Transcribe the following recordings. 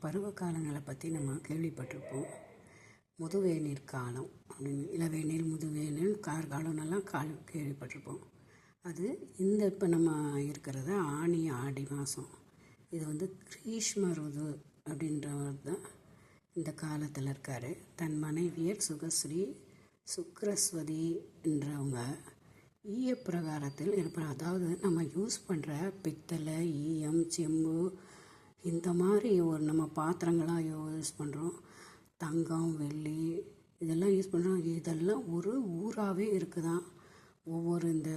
பருவ காலங்களை பற்றி நம்ம கேள்விப்பட்டிருப்போம். முதுவேநீர் காலம் அப்படின்னு, இளவேநீர், முதுவேநீர், கார்காலம்னெல்லாம் கேள்விப்பட்டிருப்போம். அது இப்போ நம்ம இருக்கிறது ஆனி ஆடி மாதம். இது கிரீஷ்ம ருது அப்படின்றவர் தான் இந்த காலத்தில் இருக்கார். தன் மனைவியர் சுகஸ்ரீ சுக்ரஸ்வதி என்றவங்க ஈயப்பிரகாரத்தில் இருப்பார். அதாவது நம்ம யூஸ் பண்ணுற பித்தளை, ஈயம், செம்பு, இந்த மாதிரி நம்ம பாத்திரங்களாக யூஸ் பண்ணுறோம். தங்கம், வெள்ளி இதெல்லாம் யூஸ் பண்ணுறோம். இதெல்லாம் ஒரு ஊராகவே இருக்குதான். ஒவ்வொரு இந்த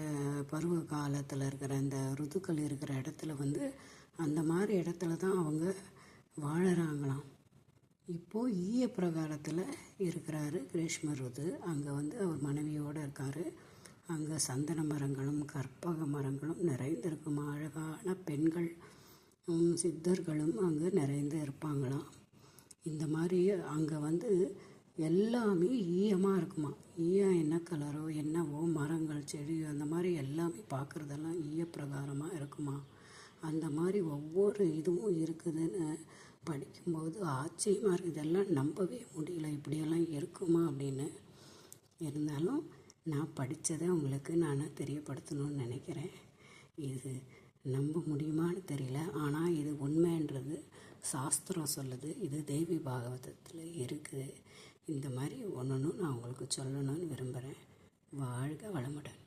பருவ காலத்தில் இருக்கிற இந்த ருதுக்கள் இருக்கிற இடத்துல அந்த மாதிரி இடத்துல தான் அவங்க வாழறாங்களாம். இப்போது ஈய பிரகாரத்தில் இருக்கிறாரு கிரீஷ்ம ருது. அங்கே அவர் மனைவியோடு இருக்கார். அங்கே சந்தன மரங்களும் கற்பக மரங்களும் நிறைந்திருக்கும். அழகான பெண்கள், சித்தர்களும் அங்கே நிறைந்து இருப்பாங்களாம். இந்த மாதிரி அங்கே எல்லாமே ஈயமாக இருக்குமா. ஈயம் என்ன கலரோ என்னவோ, மரங்கள், செடி, அந்த மாதிரி எல்லாமே பார்க்குறதெல்லாம் ஈய பிரகாரமாக இருக்குமா. அந்த மாதிரி ஒவ்வொரு இதுவும் இருக்குதுன்னு படிக்கும்போது ஆச்சரியமாக இருக்குது. இதெல்லாம் நம்பவே முடியல, இப்படியெல்லாம் இருக்குமா அப்படின்னு. இருந்தாலும் நான் படித்ததை உங்களுக்கு நான் தெரியப்படுத்தணும்னு நினைக்கிறேன். இது நம்ப முடியுமான்னு தெரியல, ஆனால் இது உண்மைன்றது சாஸ்திரம் சொல்லுது. இது தேவி பாகவதத்தில் இருக்குது. இந்த மாதிரி ஒன்று நான் உங்களுக்கு சொல்லணும்னு விரும்புகிறேன். வாழ்க வளமுடன்.